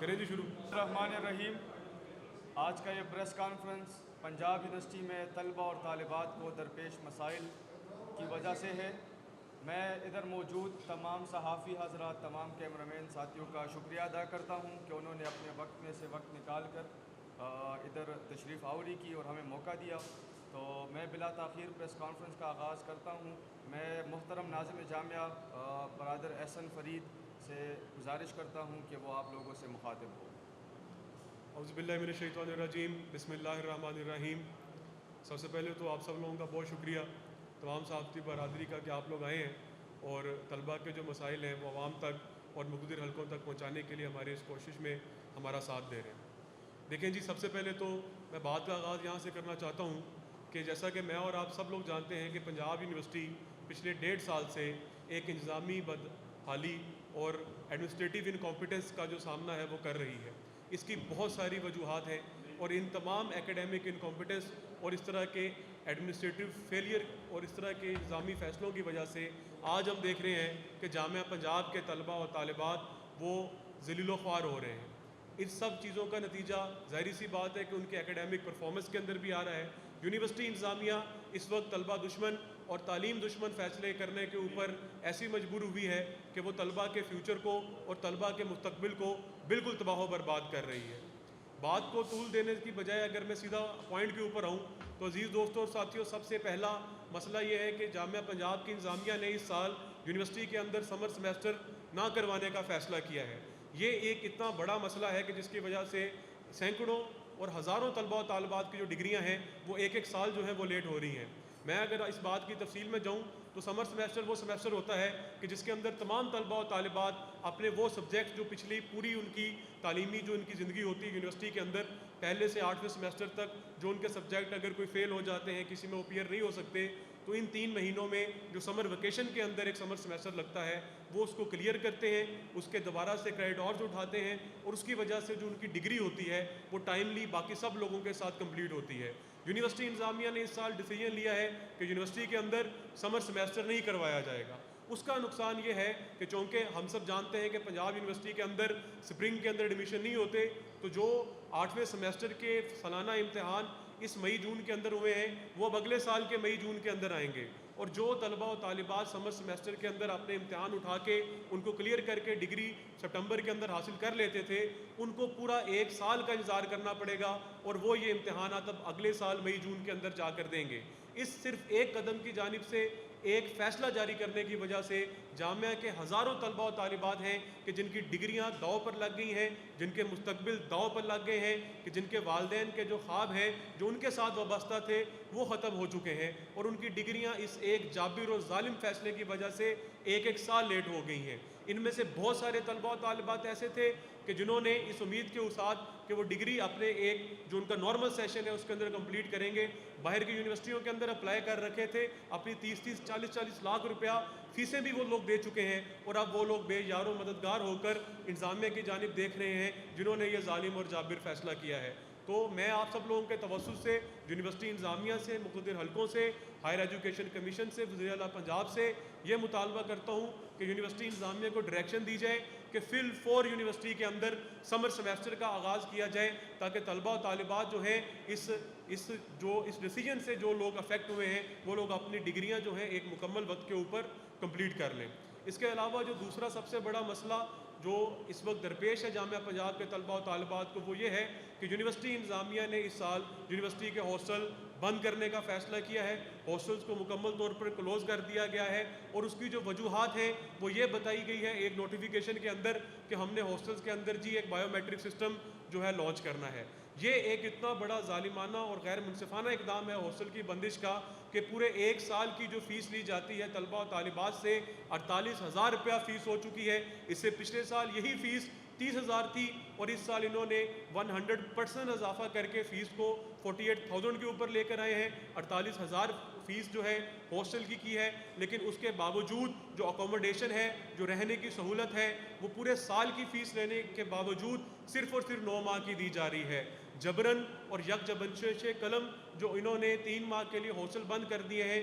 کریں جی شروع۔ الرحمن الرحیم۔ آج کا یہ پریس کانفرنس پنجاب یونیورسٹی میں طلبہ اور طالبات کو درپیش مسائل کی وجہ سے ہے۔ میں ادھر موجود تمام صحافی حضرات، تمام کیمرامین ساتھیوں کا شکریہ ادا کرتا ہوں کہ انہوں نے اپنے وقت میں سے وقت نکال کر ادھر تشریف آوری کی اور ہمیں موقع دیا۔ تو میں بلا تاخیر پریس کانفرنس کا آغاز کرتا ہوں۔ میں محترم ناظم جامعہ برادر احسن فرید سے گزارش کرتا ہوں کہ وہ آپ لوگوں سے مخاطب ہو۔ اعوذ باللہ من الشیطان الرجیم، بسم اللہ الرحمن الرحیم۔ سب سے پہلے تو آپ سب لوگوں کا بہت شکریہ تمام صحافتی برادری کا کہ آپ لوگ آئے ہیں اور طلباء کے جو مسائل ہیں وہ عوام تک اور مقتدر حلقوں تک پہنچانے کے لیے ہماری اس کوشش میں ہمارا ساتھ دے رہے ہیں۔ دیکھیں جی، سب سے پہلے تو میں بات کا آغاز یہاں سے کرنا چاہتا ہوں کہ جیسا کہ میں اور آپ سب لوگ جانتے ہیں کہ پنجاب یونیورسٹی پچھلے 1.5 سال سے ایک انتظامی بدحالی اور ایڈمنسٹریٹیو انکمپیٹنس کا جو سامنا ہے وہ کر رہی ہے۔ اس کی بہت ساری وجوہات ہیں اور ان تمام ایکیڈیمک انکمپیٹنس اور اس طرح کے ایڈمنسٹریٹیو فیلئر اور اس طرح کے انتظامی فیصلوں کی وجہ سے آج ہم دیکھ رہے ہیں کہ جامعہ پنجاب کے طلباء اور طالبات وہ ذلیل و خوار ہو رہے ہیں۔ ان سب چیزوں کا نتیجہ ظاہری سی بات ہے کہ ان کے ایکیڈیمک پرفارمنس کے اندر بھی آ رہا ہے۔ یونیورسٹی انتظامیہ اس وقت طلبہ دشمن اور تعلیم دشمن فیصلے کرنے کے اوپر ایسی مجبور ہوئی ہے کہ وہ طلبہ کے فیوچر کو اور طلبہ کے مستقبل کو بالکل تباہ و برباد کر رہی ہے۔ بات کو طول دینے کی بجائے اگر میں سیدھا پوائنٹ کے اوپر آؤں تو عزیز دوستوں اور ساتھیوں، سب سے پہلا مسئلہ یہ ہے کہ جامعہ پنجاب کی انتظامیہ نے اس سال یونیورسٹی کے اندر سمر سمیسٹر نہ کروانے کا فیصلہ کیا ہے۔ یہ ایک اتنا بڑا مسئلہ ہے کہ جس کی وجہ سے سینکڑوں اور ہزاروں طلبہ و طالبات کی جو ڈگریاں ہیں وہ ایک سال جو ہیں وہ لیٹ ہو رہی ہیں۔ میں اگر اس بات کی تفصیل میں جاؤں تو سمر سمیسٹر وہ سمیسٹر ہوتا ہے کہ جس کے اندر تمام طلبہ و طالبات اپنے وہ سبجیکٹ جو پچھلی پوری ان کی تعلیمی جو ان کی زندگی ہوتی ہے یونیورسٹی کے اندر پہلے سے 8ویں سمیسٹر تک جو ان کے سبجیکٹ اگر کوئی فیل ہو جاتے ہیں، کسی میں اپیئر نہیں ہو سکتے، تو ان 3 مہینوں میں جو سمر ویکیشن کے اندر ایک سمر سمیسٹر لگتا ہے وہ اس کو کلیئر کرتے ہیں، اس کے دوبارہ سے کریڈٹ آورز اٹھاتے ہیں اور اس کی وجہ سے جو ان کی ڈگری ہوتی ہے وہ ٹائملی باقی سب لوگوں کے ساتھ کمپلیٹ ہوتی ہے۔ یونیورسٹی انتظامیہ نے اس سال ڈیسیجن لیا ہے کہ یونیورسٹی کے اندر سمر سمیسٹر نہیں کروایا جائے گا۔ اس کا نقصان یہ ہے کہ چونکہ ہم سب جانتے ہیں کہ پنجاب یونیورسٹی کے اندر سپرنگ کے اندر ایڈمیشن نہیں ہوتے، تو جو 8ویں سمیسٹر کے سالانہ امتحان اس مئی جون کے اندر ہوئے ہیں وہ اب اگلے سال کے مئی جون کے اندر آئیں گے، اور جو طلبہ و طالبات سمر سمیسٹر کے اندر اپنے امتحان اٹھا کے ان کو کلیئر کر کے ڈگری سپٹمبر کے اندر حاصل کر لیتے تھے ان کو پورا 1 سال کا انتظار کرنا پڑے گا، اور وہ یہ امتحانات اب اگلے سال مئی جون کے اندر جا کر دیں گے۔ اس صرف ایک قدم کی جانب سے ایک فیصلہ جاری کرنے کی وجہ سے جامعہ کے ہزاروں طلبہ و طالبات ہیں کہ جن کی ڈگریاں داؤ پر لگ گئی ہیں، جن کے مستقبل داؤ پر لگ گئے ہیں، کہ جن کے والدین کے جو خواب ہیں جو ان کے ساتھ وابستہ تھے وہ ختم ہو چکے ہیں، اور ان کی ڈگریاں اس ایک جابر اور ظالم فیصلے کی وجہ سے ایک سال لیٹ ہو گئی ہیں۔ ان میں سے بہت سارے طلبہ و طالبات ایسے تھے کہ جنہوں نے اس امید کے ساتھ کہ وہ ڈگری اپنے ایک جو ان کا نارمل سیشن ہے اس کے اندر کمپلیٹ کریں گے، باہر کی یونیورسٹیوں کے اندر اپلائی کر رکھے تھے، اپنی 30 40 لاکھ روپیہ فیسیں بھی وہ لوگ دے چکے ہیں، اور اب وہ لوگ بے یار و مددگار ہو کر انتظامیہ کی جانب دیکھ رہے ہیں جنہوں نے یہ ظالم اور جابر فیصلہ کیا ہے۔ تو میں آپ سب لوگوں کے توسط سے، یونیورسٹی انتظامیہ سے، مقتدر حلقوں سے، ہائر ایجوکیشن کمیشن سے، وزیر اعلیٰ پنجاب سے یہ مطالبہ کرتا ہوں کہ یونیورسٹی انتظامیہ کو ڈائریکشن دی جائے کہ فی الفور یونیورسٹی کے اندر سمر سمیسٹر کا آغاز کیا جائے، تاکہ طلبہ و طالبات جو ہیں اس ڈیسیجن سے جو لوگ افیکٹ ہوئے ہیں وہ لوگ اپنی ڈگریاں جو ہیں ایک مکمل وقت کے اوپر کمپلیٹ کر لیں۔ اس کے علاوہ جو دوسرا سب سے بڑا مسئلہ جو اس وقت درپیش ہے جامعہ پنجاب کے طلبہ و طالبات کو وہ یہ ہے کہ یونیورسٹی انتظامیہ نے اس سال یونیورسٹی کے ہاسٹل بند کرنے کا فیصلہ کیا ہے، ہاسٹلز کو مکمل طور پر کلوز کر دیا گیا ہے، اور اس کی جو وجوہات ہیں وہ یہ بتائی گئی ہے ایک نوٹیفیکیشن کے اندر کہ ہم نے ہاسٹلز کے اندر جی ایک بائیو میٹرک سسٹم جو ہے لانچ کرنا ہے۔ یہ ایک اتنا بڑا ظالمانہ اور غیر منصفانہ اقدام ہے ہاسٹل کی بندش کا کہ پورے 1 سال کی جو فیس لی جاتی ہے طلبہ و طالبات سے 48,000 روپیہ فیس ہو چکی ہے۔ اس سے پچھلے سال یہی فیس 30,000 تھی، اور اس سال انہوں نے 100% اضافہ کر کے فیس کو 48,000 کے اوپر لے کر آئے ہیں۔ 48,000 فیس جو ہے ہاسٹل کی ہے، لیکن اس کے باوجود جو اکوموڈیشن ہے، جو رہنے کی سہولت ہے، وہ پورے سال کی فیس لینے کے باوجود صرف اور صرف 9 ماہ کی دی جا رہی ہے۔ جبرن اور یک جبنشے قلم جو انہوں نے 3 ماہ کے لیے ہاسٹل بند کر دیے ہیں،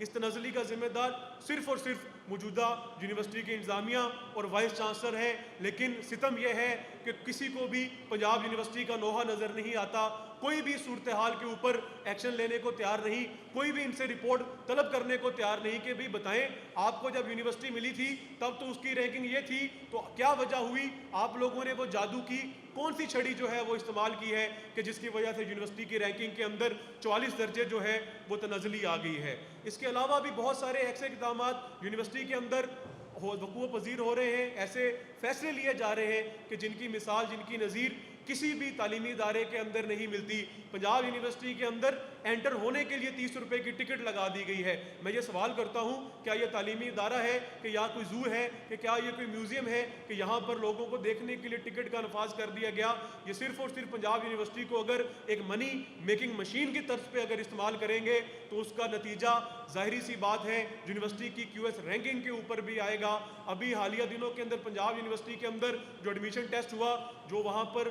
اس تنزلی کا ذمہ دار صرف اور صرف موجودہ یونیورسٹی کے انتظامیہ اور وائس چانسلر ہے، لیکن ستم یہ ہے کہ کسی کو بھی پنجاب یونیورسٹی کا نوحہ نظر نہیں آتا، کوئی بھی صورتحال کے اوپر ایکشن لینے کو تیار نہیں، کوئی بھی ان سے رپورٹ طلب کرنے کو تیار نہیں کہ بھی بتائیں آپ کو جب یونیورسٹی ملی تھی تب تو اس کی رینکنگ یہ تھی، تو کیا وجہ ہوئی، آپ لوگوں نے وہ جادو کی کون سی چھڑی جو ہے وہ استعمال کی ہے کہ جس کی وجہ سے یونیورسٹی کی رینکنگ کے اندر 44 درجے جو ہے وہ تنزلی آ گئی ہے۔ اس کے علاوہ بھی بہت سارے ایسے اقدامات یونیورسٹی کے اندر وقوع پذیر ہو رہے ہیں، ایسے فیصلے لیے جا رہے ہیں کہ جن کی مثال، جن کی نظیر کسی بھی تعلیمی ادارے کے اندر نہیں ملتی۔ پنجاب یونیورسٹی کے اندر انٹر ہونے کے لیے 30 روپے کی ٹکٹ لگا دی گئی ہے۔ میں یہ سوال کرتا ہوں، کیا یہ تعلیمی ادارہ ہے کہ یا کوئی زو ہے کہ کیا یہ کوئی میوزیم ہے کہ یہاں پر لوگوں کو دیکھنے کے لیے ٹکٹ کا نفاذ کر دیا گیا؟ یہ صرف اور صرف پنجاب یونیورسٹی کو اگر ایک منی میکنگ مشین کی طرز پہ اگر استعمال کریں گے تو اس کا نتیجہ ظاہری سی بات ہے یونیورسٹی کی کیو ایس رینکنگ کے اوپر بھی آئے گا۔ ابھی حالیہ دنوں کے اندر پنجاب یونیورسٹی کے اندر جو ایڈمیشن ٹیسٹ ہوا، جو وہاں پر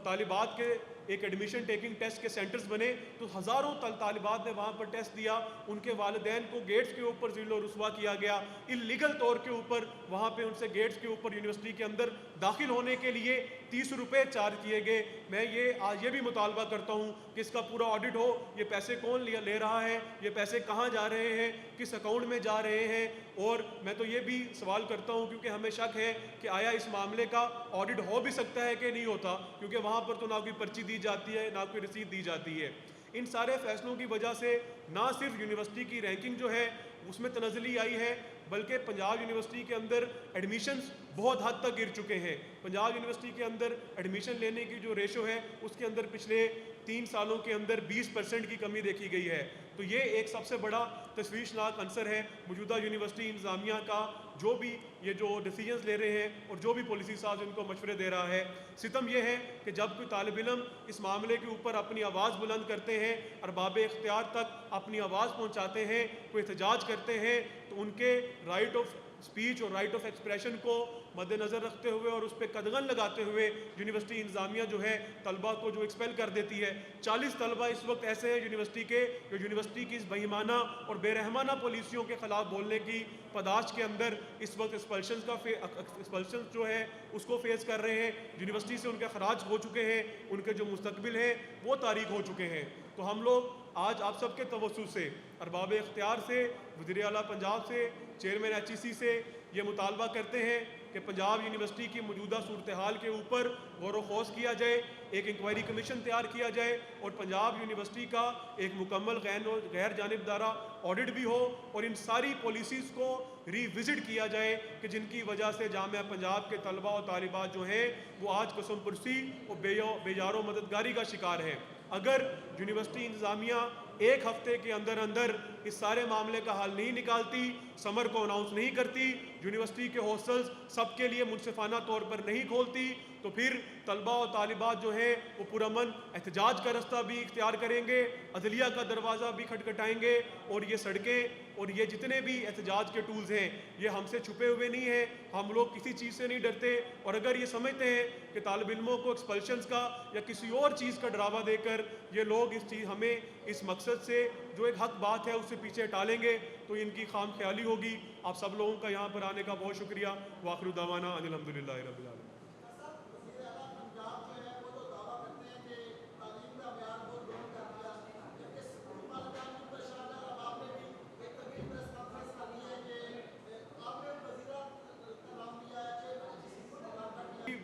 طالبات کے ایک ایڈمیشن ٹیکنگ ٹیسٹ کے سینٹرز بنے، تو ہزاروں طالبات نے وہاں پر ٹیسٹ دیا، ان کے والدین کو گیٹس کے اوپر ذلیل و رسوا کیا گیا، اللیگل طور کے اوپر وہاں پہ ان سے گیٹس کے اوپر یونیورسٹی کے اندر داخل ہونے کے لیے 30 روپے چارج کیے گئے۔ میں یہ بھی مطالبہ کرتا ہوں کہ اس کا پورا آڈٹ ہو، یہ پیسے کون لے رہا ہے، یہ پیسے کہاں جا رہے ہیں، کس اکاؤنٹ میں جا رہے ہیں، اور میں تو یہ بھی سوال کرتا ہوں کیونکہ ہمیں شک ہے کہ آیا اس معاملے کا آڈٹ ہو بھی سکتا ہے کہ نہیں ہوتا، کیونکہ وہاں پر تو نہ کوئی پرچی دی جاتی ہے، نہ کوئی رسید دی جاتی ہے۔ ان سارے فیصلوں کی وجہ سے نہ صرف یونیورسٹی کی رینکنگ جو ہے اس میں تنزلی آئی ہے، بلکہ پنجاب یونیورسٹی کے اندر ایڈمیشنز بہت حد تک گر چکے ہیں۔ پنجاب یونیورسٹی کے اندر ایڈمیشن لینے کی جو ریشو ہے اس کے اندر پچھلے 3 سالوں کے اندر 20% کی کمی دیکھی گئی ہے۔ تو یہ ایک سب سے بڑا تشویشناک عنصر ہے موجودہ یونیورسٹی انتظامیہ کا، جو بھی یہ جو ڈیسیجنز لے رہے ہیں اور جو بھی پالیسی ساز ان کو مشورے دے رہا ہے۔ ستم یہ ہے کہ جب کوئی طالب علم اس معاملے کے اوپر اپنی آواز بلند کرتے ہیں، ارباب اختیار تک اپنی آواز پہنچاتے ہیں، کوئی احتجاج کرتے ہیں، تو ان کے رائٹ آف سپیچ اور رائٹ آف ایکسپریشن کو مد نظر رکھتے ہوئے اور اس پہ قدغن لگاتے ہوئے یونیورسٹی انتظامیہ جو ہے طلبہ کو جو ایکسپیل کر دیتی ہے۔ 40 طلبہ اس وقت ایسے ہیں یونیورسٹی کے جو یونیورسٹی کی اس بے ایمانہ اور بے رحمانہ پالیسیوں کے خلاف بولنے کی پاداش کے اندر اس وقت ایکسپلشنز جو ہے اس کو فیس کر رہے ہیں۔ یونیورسٹی سے ان کے اخراج ہو چکے ہیں، ان کے جو مستقبل ہیں وہ تاریک ہو چکے ہیں۔ تو ہم لوگ آج آپ سب کے توسط سے، ارباب اختیار سے، وزیر اعلیٰ پنجاب سے، چیئرمین ایچ ای سی سے یہ مطالبہ کرتے ہیں کہ پنجاب یونیورسٹی کی موجودہ صورتحال کے اوپر غور و خوض کیا جائے، ایک انکوائری کمیشن تیار کیا جائے اور پنجاب یونیورسٹی کا ایک مکمل غیر جانبدارہ آڈٹ بھی ہو، اور ان ساری پالیسیز کو ری وزٹ کیا جائے کہ جن کی وجہ سے جامعہ پنجاب کے طلبہ اور طالبات جو ہیں وہ آج قسم پرسی اور بے یار و مددگاری کا شکار ہیں۔ اگر یونیورسٹی انتظامیہ ایک ہفتے کے اندر اندر اس سارے معاملے کا حل نہیں نکالتی، سمر کو اناؤنس نہیں کرتی، یونیورسٹی کے ہاسٹلز سب کے لیے منصفانہ طور پر نہیں کھولتی، تو پھر طلبہ اور طالبات جو ہیں وہ پرامن احتجاج کا رستہ بھی اختیار کریں گے، عدلیہ کا دروازہ بھی کھٹکھٹائیں گے، اور یہ سڑکیں اور یہ جتنے بھی احتجاج کے ٹولز ہیں یہ ہم سے چھپے ہوئے نہیں ہیں، ہم لوگ کسی چیز سے نہیں ڈرتے، اور اگر یہ سمجھتے ہیں کہ طالب علموں کو ایکسپلشنز کا یا کسی اور چیز کا ڈراوا دے کر یہ لوگ ہمیں اس مقصد سے جو ایک حق بات ہے اس سے پیچھے ٹالیں گے تو ان کی خام خیالی ہوگی۔ آپ سب لوگوں کا یہاں پر آنے کا بہت شکریہ۔ وآخر دعوانا ان الحمدللہ رب العالمین۔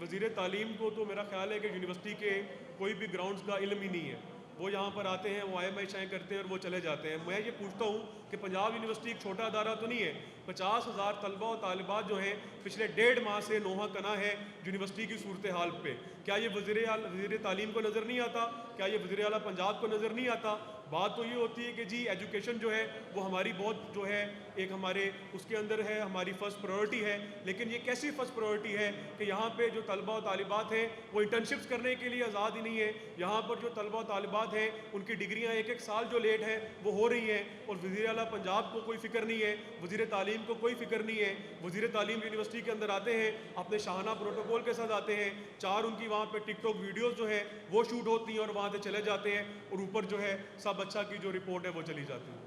وزیر تعلیم کو تو میرا خیال ہے کہ یونیورسٹی کے کوئی بھی گراؤنڈز کا علم ہی نہیں ہے، وہ یہاں پر آتے ہیں، وہ آئے شائیں کرتے ہیں اور وہ چلے جاتے ہیں۔ میں یہ پوچھتا ہوں کہ پنجاب یونیورسٹی ایک چھوٹا ادارہ تو نہیں ہے، 50,000 طلبہ اور طالبات جو ہیں پچھلے 1.5 ماہ سے نوحہ کنا ہے یونیورسٹی کی صورتحال پہ۔ کیا یہ وزیر تعلیم کو نظر نہیں آتا؟ کیا یہ وزیر اعلیٰ پنجاب کو نظر نہیں آتا؟ بات تو یہ ہوتی ہے کہ جی ایجوکیشن جو ہے وہ ہماری بہت جو ہے ایک ہمارے اس کے اندر ہے، ہماری فرسٹ پرائورٹی ہے، لیکن یہ کیسی فرسٹ پرائورٹی ہے کہ یہاں پہ جو طلبہ و طالبات ہیں وہ انٹرنشپس کرنے کے لیے آزاد ہی نہیں ہے، یہاں پر جو طلبہ و طالبات ہیں ان کی ڈگریاں 1 سال جو لیٹ ہیں وہ ہو رہی ہیں، اور وزیر اعلیٰ پنجاب کو کوئی فکر نہیں ہے، وزیر تعلیم کو کوئی فکر نہیں ہے۔ وزیر تعلیم یونیورسٹی کے اندر آتے ہیں، اپنے شاہانہ پروٹوکول کے ساتھ آتے ہیں، 4 ان کی وہاں پہ ٹک ٹاک ویڈیوز جو ہے وہ شوٹ ہوتی ہیں اور وہاں سے چلے جاتے ہیں، اور اوپر جو ہے سب اچھا کی جو رپورٹ ہے وہ چلی جاتی ہے۔